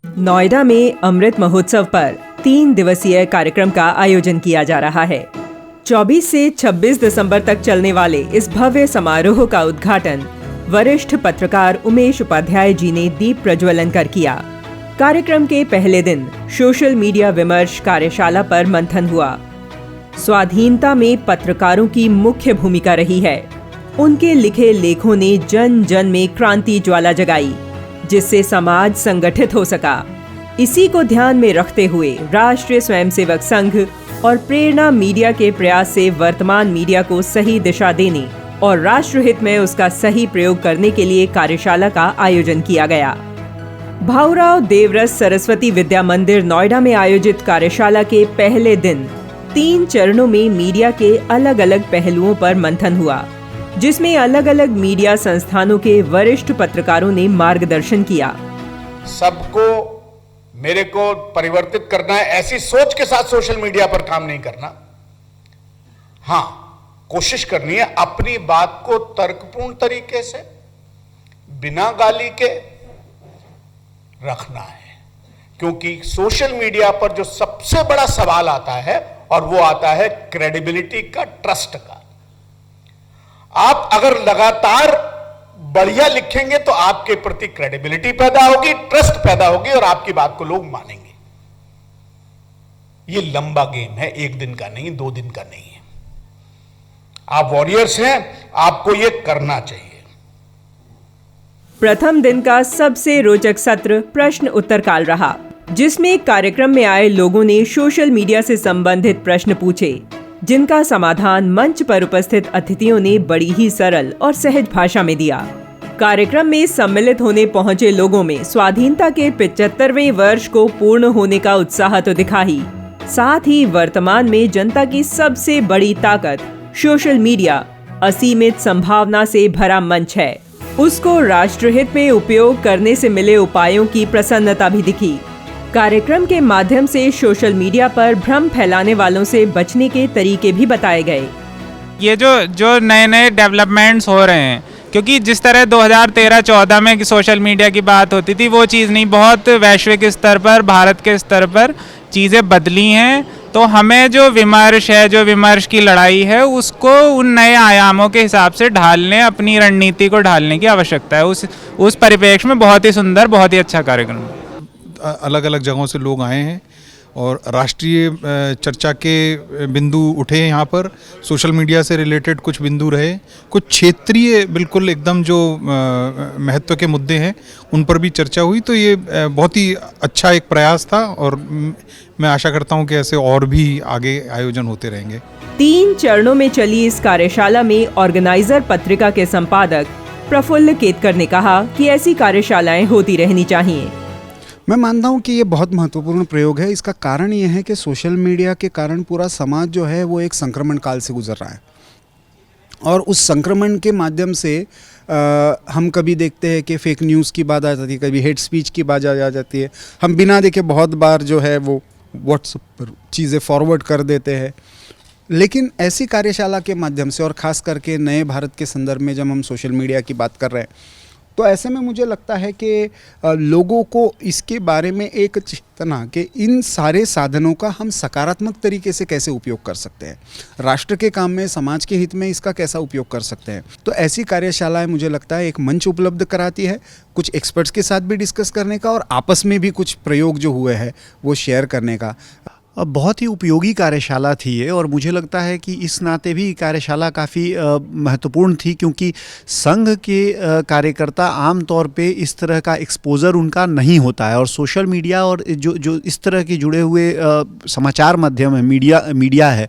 नोएडा में अमृत महोत्सव पर 3 दिवसीय कार्यक्रम का आयोजन किया जा रहा है। 24 से 26 दिसंबर तक चलने वाले इस भव्य समारोह का उद्घाटन वरिष्ठ पत्रकार उमेश उपाध्याय जी ने दीप प्रज्वलन कर किया। कार्यक्रम के पहले दिन सोशल मीडिया विमर्श कार्यशाला पर मंथन हुआ। स्वाधीनता में पत्रकारों की मुख्य भूमिका रही है। उनके लिखे लेखों ने जन जन में क्रांति ज्वाला जगाई, जिससे समाज संगठित हो सका। इसी को ध्यान में रखते हुए राष्ट्रीय स्वयंसेवक संघ और प्रेरणा मीडिया के प्रयास से वर्तमान मीडिया को सही दिशा देने और राष्ट्रहित में उसका सही प्रयोग करने के लिए कार्यशाला का आयोजन किया गया। भाऊराव देवरस सरस्वती विद्या मंदिर नोएडा में आयोजित कार्यशाला के पहले दिन 3 चरणों में मीडिया के अलग अलग पहलुओं पर मंथन हुआ, जिसमें अलग अलग मीडिया संस्थानों के वरिष्ठ पत्रकारों ने मार्गदर्शन किया। सबको मेरे को परिवर्तित करना है, ऐसी सोच के साथ सोशल मीडिया पर काम नहीं करना। हां, कोशिश करनी है अपनी बात को तर्कपूर्ण तरीके से बिना गाली के रखना है, क्योंकि सोशल मीडिया पर जो सबसे बड़ा सवाल आता है और वो आता है क्रेडिबिलिटी का, ट्रस्ट का। आप अगर लगातार बढ़िया लिखेंगे तो आपके प्रति क्रेडिबिलिटी पैदा होगी, ट्रस्ट पैदा होगी और आपकी बात को लोग मानेंगे। ये लंबा गेम है, 1 दिन का नहीं, 2 दिन का नहीं है। आप वॉरियर्स हैं, आपको ये करना चाहिए। प्रथम दिन का सबसे रोचक सत्र प्रश्न उत्तर काल रहा, जिसमें कार्यक्रम में आए लोगों ने सोशल मीडिया से संबंधित प्रश्न पूछे, जिनका समाधान मंच पर उपस्थित अतिथियों ने बड़ी ही सरल और सहज भाषा में दिया। कार्यक्रम में सम्मिलित होने पहुंचे लोगों में स्वाधीनता के 75वें वर्ष को पूर्ण होने का उत्साह तो दिखा ही, साथ ही वर्तमान में जनता की सबसे बड़ी ताकत सोशल मीडिया असीमित संभावना से भरा मंच है, उसको राष्ट्रहित में उपयोग करने से मिले उपायों की प्रसन्नता भी दिखी। कार्यक्रम के माध्यम से सोशल मीडिया पर भ्रम फैलाने वालों से बचने के तरीके भी बताए गए। ये जो नए नए डेवलपमेंट्स हो रहे हैं, क्योंकि जिस तरह 2013-14 में सोशल मीडिया की बात होती थी, वो चीज़ नहीं, बहुत वैश्विक स्तर पर, भारत के स्तर पर चीज़ें बदली हैं। तो हमें जो विमर्श है, जो विमर्श की लड़ाई है, उसको उन नए आयामों के हिसाब से ढालने, अपनी रणनीति को ढालने की आवश्यकता है। उस परिप्रेक्ष्य में बहुत ही सुंदर, बहुत ही अच्छा कार्यक्रम। अलग अलग जगहों से लोग आए हैं और राष्ट्रीय चर्चा के बिंदु उठे हैं। यहाँ पर सोशल मीडिया से रिलेटेड कुछ बिंदु रहे, कुछ क्षेत्रीय बिल्कुल एकदम जो महत्व के मुद्दे हैं उन पर भी चर्चा हुई। तो ये बहुत ही अच्छा एक प्रयास था और मैं आशा करता हूँ कि ऐसे और भी आगे आयोजन होते रहेंगे। 3 चरणों में चली इस कार्यशाला में ऑर्गेनाइजर पत्रिका के संपादक प्रफुल्ल केतकर ने कहा कि ऐसी कार्यशालाएं होती रहनी चाहिए। मैं मानता हूँ कि ये बहुत महत्वपूर्ण प्रयोग है। इसका कारण ये है कि सोशल मीडिया के कारण पूरा समाज जो है वो एक संक्रमण काल से गुजर रहा है और उस संक्रमण के माध्यम से हम कभी देखते हैं कि फेक न्यूज़ की बात आ जाती है, कभी हेट स्पीच की बात आ जाती है। हम बिना देखे बहुत बार जो है वो व्हाट्सएप पर चीज़ें फॉरवर्ड कर देते हैं। लेकिन ऐसी कार्यशाला के माध्यम से और ख़ास करके नए भारत के संदर्भ में जब हम सोशल मीडिया की बात कर रहे हैं, तो ऐसे में मुझे लगता है कि लोगों को इसके बारे में एक चेतना कि इन सारे साधनों का हम सकारात्मक तरीके से कैसे उपयोग कर सकते हैं, राष्ट्र के काम में, समाज के हित में इसका कैसा उपयोग कर सकते हैं। तो ऐसी कार्यशालाएं मुझे लगता है एक मंच उपलब्ध कराती है, कुछ एक्सपर्ट्स के साथ भी डिस्कस करने का और आपस में भी कुछ प्रयोग जो हुए हैं वो शेयर करने का। बहुत ही उपयोगी कार्यशाला थी ये और मुझे लगता है कि इस नाते भी कार्यशाला काफ़ी महत्वपूर्ण थी, क्योंकि संघ के कार्यकर्ता आम तौर पे इस तरह का एक्सपोज़र उनका नहीं होता है और सोशल मीडिया और जो इस तरह के जुड़े हुए समाचार माध्यम है, मीडिया है,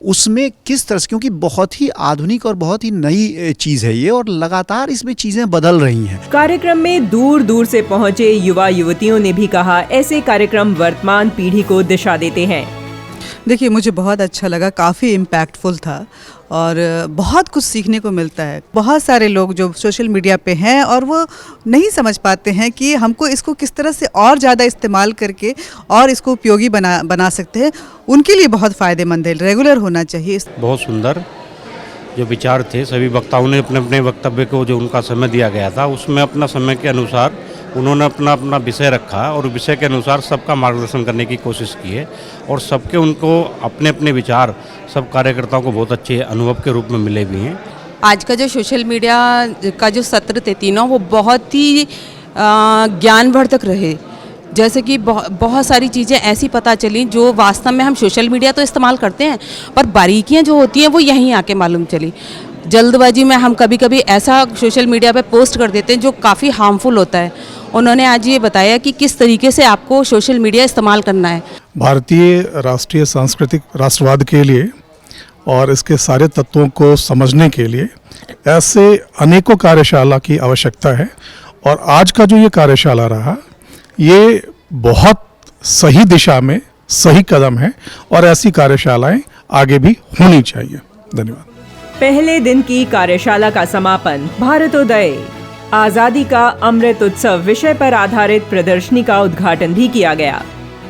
उसमें किस तरह से, क्योंकि बहुत ही आधुनिक और बहुत ही नई चीज़ है ये और लगातार इसमें चीज़ें बदल रही हैं। कार्यक्रम में दूर दूर से पहुंचे युवा युवतियों ने भी कहा, ऐसे कार्यक्रम वर्तमान पीढ़ी को दिशा देते हैं। देखिए, मुझे बहुत अच्छा लगा, काफ़ी इम्पैक्टफुल था और बहुत कुछ सीखने को मिलता है। बहुत सारे लोग जो सोशल मीडिया पे हैं और वो नहीं समझ पाते हैं कि हमको इसको किस तरह से और ज़्यादा इस्तेमाल करके और इसको उपयोगी बना सकते हैं, उनके लिए बहुत फ़ायदेमंद है, रेगुलर होना चाहिए। बहुत सुंदर जो विचार थे, सभी वक्ताओं ने अपने अपने वक्तव्य को जो उनका समय दिया गया था उसमें अपना समय के अनुसार उन्होंने अपना अपना विषय रखा और विषय के अनुसार सबका मार्गदर्शन करने की कोशिश की है और सबके उनको अपने अपने विचार सब कार्यकर्ताओं को बहुत अच्छे अनुभव के रूप में मिले भी हैं। आज का जो सोशल मीडिया का जो सत्र थे तीनों, वो बहुत ही ज्ञानवर्धक रहे। जैसे कि बहुत सारी चीज़ें ऐसी पता चली जो वास्तव में हम सोशल मीडिया तो इस्तेमाल करते हैं, पर बारीकियां जो होती हैं वो यहीं आके मालूम चली। जल्दबाजी में हम कभी कभी ऐसा सोशल मीडिया पे पोस्ट कर देते हैं जो काफ़ी हार्मफुल होता है। उन्होंने आज ये बताया कि किस तरीके से आपको सोशल मीडिया इस्तेमाल करना है। भारतीय राष्ट्रीय सांस्कृतिक राष्ट्रवाद के लिए और इसके सारे तत्वों को समझने के लिए ऐसे अनेकों कार्यशाला की आवश्यकता है और आज का जो ये कार्यशाला रहा, ये बहुत सही दिशा में सही कदम है और ऐसी कार्यशालाएं आगे भी होनी चाहिए। धन्यवाद। पहले दिन की कार्यशाला का समापन भारतोदय आजादी का अमृत उत्सव विषय पर आधारित प्रदर्शनी का उद्घाटन भी किया गया।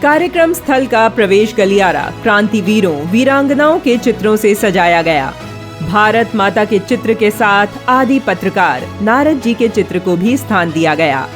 कार्यक्रम स्थल का प्रवेश गलियारा क्रांतिवीरों वीरांगनाओं के चित्रों से सजाया गया। भारत माता के चित्र के साथ आदि पत्रकार नारद जी के चित्र को भी स्थान दिया गया।